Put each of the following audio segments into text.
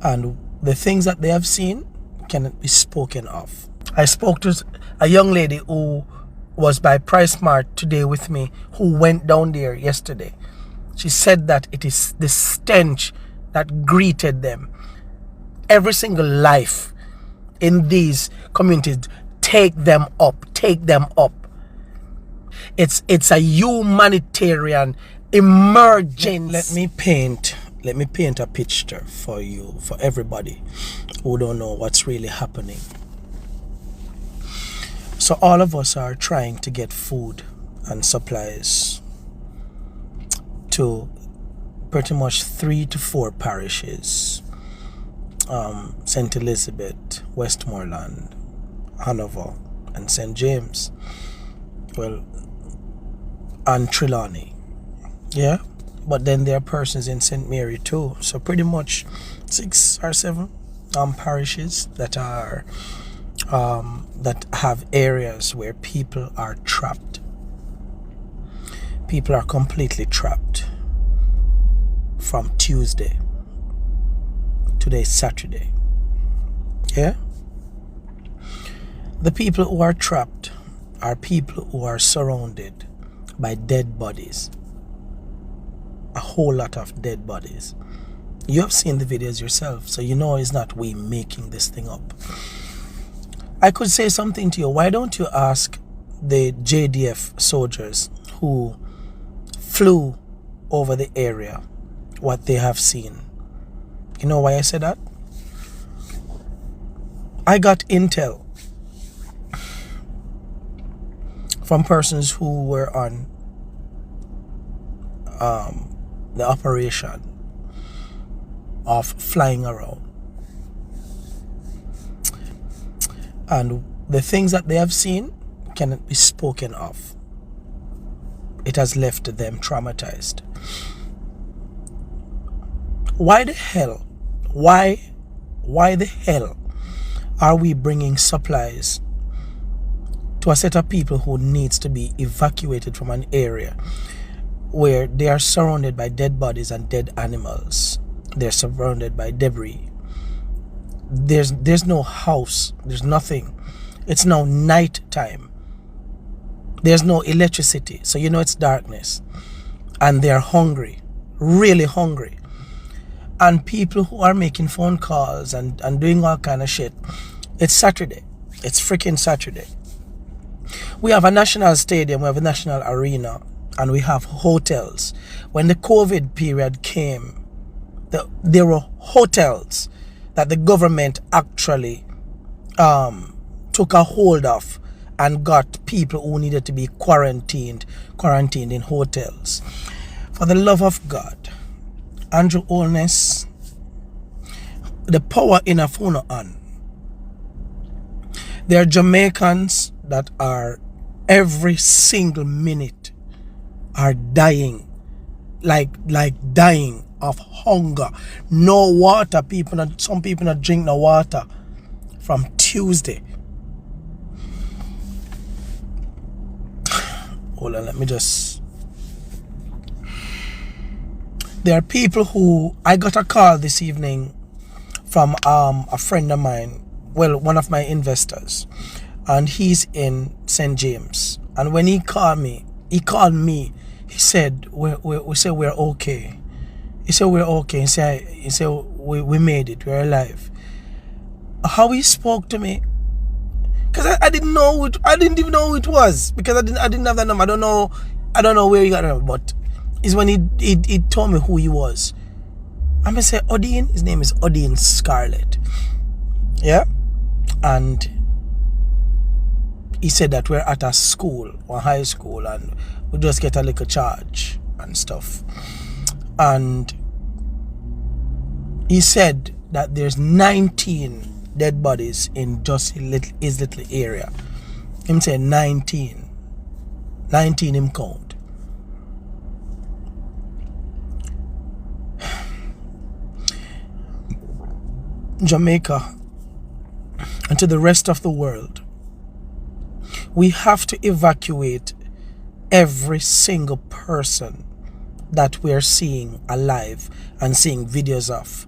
And the things that they have seen cannot be spoken of. I spoke to a young lady who was by Price Mart today with me, who went down there yesterday. She said that it is the stench that greeted them. Every single life in these communities, take them up. It's a humanitarian emergency. Let me paint a picture for you, for everybody who don't know what's really happening. So all of us are trying to get food and supplies to pretty much 3 to 4 parishes. St. Elizabeth, Westmoreland, Hanover, and St. James. Well, and Trelawney. Yeah? But then there are persons in St. Mary too. So pretty much 6 or 7 parishes that are that have areas where people are trapped. People are completely trapped from Tuesday. Today's Saturday. Yeah? The people who are trapped are people who are surrounded by dead bodies. A whole lot of dead bodies. You have seen the videos yourself, so you know it's not we making this thing up. I could say something to you. Why don't you ask the JDF soldiers who flew over the area what they have seen? You know why I said that? I got intel from persons who were on the operation of flying around. And the things that they have seen cannot be spoken of. It has left them traumatized. Why the hell? Why the hell are we bringing supplies to a set of people who needs to be evacuated from an area where they are surrounded by dead bodies and dead animals? They're surrounded by debris. There's no house. There's nothing. It's now night time. There's no electricity. So you know it's darkness. And they're hungry. Really hungry. And people who are making phone calls and doing all kind of shit. It's Saturday. It's freaking Saturday. We have a national stadium. We have a national arena. And we have hotels. When the COVID period came, there were hotels that the government actually took a hold of and got people who needed to be quarantined in hotels. For the love of God, Andrew Holness, the power in a phone on. There are Jamaicans that are every single minute are dying, like dying of hunger. No water. Some people not drink no water from Tuesday. Hold on, let me just. There are people who I got a call this evening from a friend of mine, well, one of my investors, and he's in St. James. And when he called me, he said we said we're okay. He said we're okay. He said we made it. We're alive. How he spoke to me, because I didn't know it. I didn't even know who it was, because I didn't have that number. I don't know where he got it, but it's when he told me who he was. I'm gonna say Odin. His name is Odin Scarlett. Yeah, and he said that we're at a school or high school and we just get a little charge and stuff. And he said that there's 19 dead bodies in just his little area. Him said 19 him count. Jamaica and to the rest of the world, we have to evacuate every single person that we're seeing alive and seeing videos of.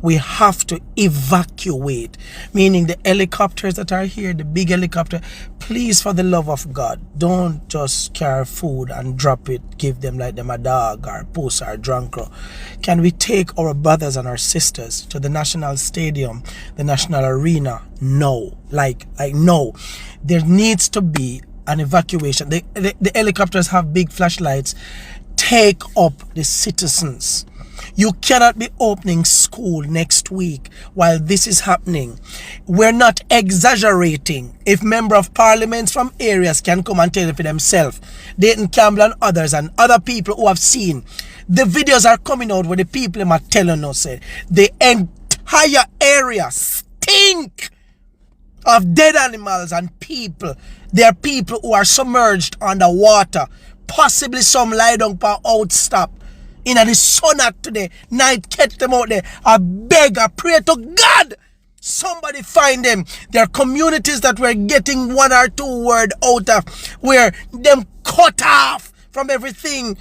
We have to evacuate, meaning the helicopters that are here, the big helicopter, please, for the love of God, don't just carry food and drop it, give them like them a dog or a puss or a drunk. Can we take our brothers and our sisters to the national stadium, the national arena? No. Like no. There needs to be an evacuation. The helicopters have big flashlights. Take up the citizens. You cannot be opening school next week while this is happening. We're not exaggerating. If member of parliaments from areas can come and tell it for themselves, Dayton Campbell and others and other people who have seen, the videos are coming out where the people are telling us the entire area stink of dead animals and people. There are people who are submerged underwater. Possibly some lie down for outstop. In the sun at today, night catch them out there. I beg, I pray to God, somebody find them. There are communities that we're getting 1 or 2 word out of, where them cut off from everything.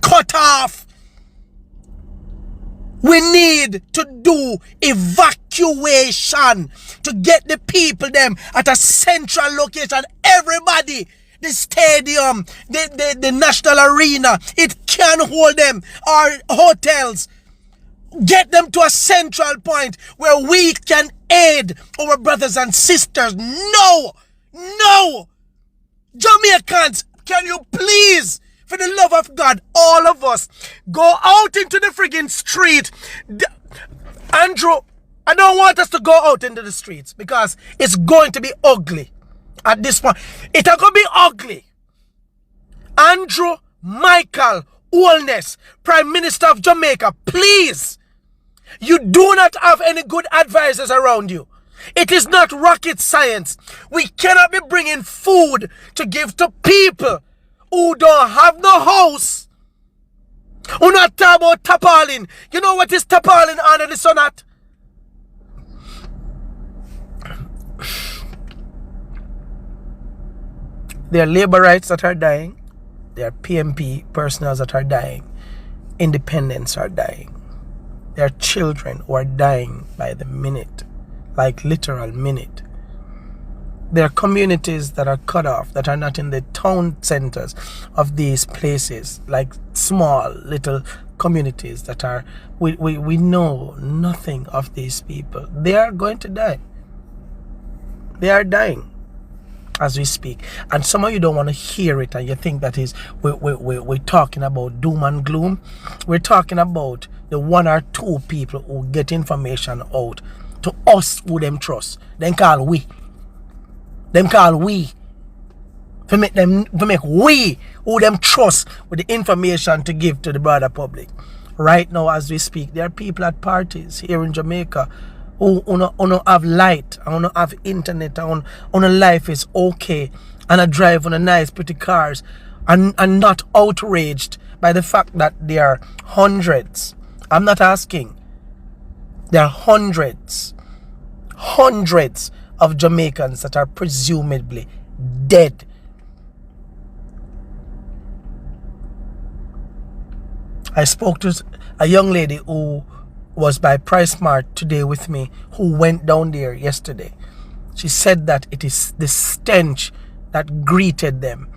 Cut off. We need to do evacuation to get the people them at a central location. Everybody. The stadium, the national arena, it can hold them, or hotels. Get them to a central point where we can aid our brothers and sisters. No, no. Jamaicans, can you please, for the love of God, all of us, go out into the friggin' street. Andrew, I don't want us to go out into the streets because it's going to be ugly. At this point, it's going to be ugly. Andrew Holness, Prime Minister of Jamaica, please, you do not have any good advisors around you. It is not rocket science. We cannot be bringing food to give to people who don't have no house. Who not talk about tarpaulin. You know what is tarpaulin under the sun at? There are labor rights that are dying. There are PMP personnel that are dying. Independents are dying. There are children who are dying by the minute, like literal minute. There are communities that are cut off, that are not in the town centers of these places, like small little communities that are, we know nothing of these people. They are going to die. They are dying as we speak. And some of you don't want to hear it, and you think that is we're talking about doom and gloom. We're talking about the 1 or 2 people who get information out to us who them trust. Them call we. To make we who them trust with the information to give to the broader public. Right now as we speak, there are people at parties here in Jamaica who don't have light, who don't have internet, who life is okay, and drive on a nice pretty cars, and not outraged by the fact that there are hundreds. I'm not asking. There are hundreds of Jamaicans that are presumably dead. I spoke to a young lady who was by Price Mart today with me, who went down there yesterday. She said that it is the stench that greeted them.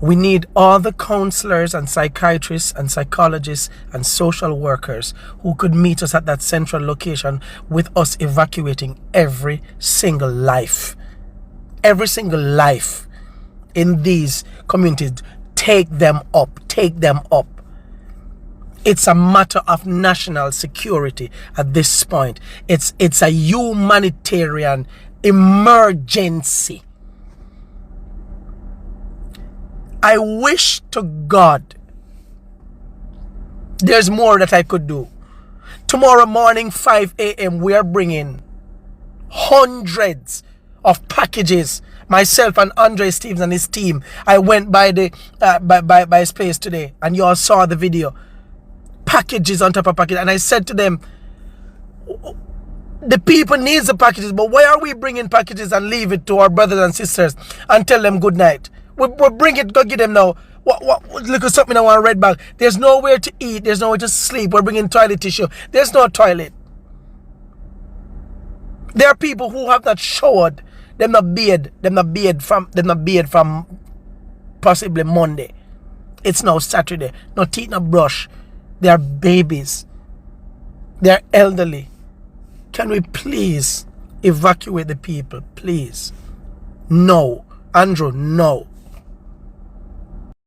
We need all the counselors and psychiatrists and psychologists and social workers who could meet us at that central location with us evacuating every single life. Every single life in these communities. Take them up. Take them up. It's a matter of national security at this point. It's a humanitarian emergency. I wish to God there's more that I could do. Tomorrow morning, 5 a.m., we are bringing hundreds of packages. Myself and Andre Stevens and his team. I went by the by his place today, and you all saw the video. Packages on top of packages, and I said to them, the people needs the packages, but why are we bringing packages and leave it to our brothers and sisters and tell them good night? We bring it, go get them now. Look at something I want to read back. There's nowhere to eat. There's nowhere to sleep. We're bringing toilet tissue. There's no toilet. There are people who have not showered. Them not bathed from possibly Monday. It's now Saturday. No teeth, no brush. They are babies. They are elderly. Can we please evacuate the people? Please. No. Andrew, no.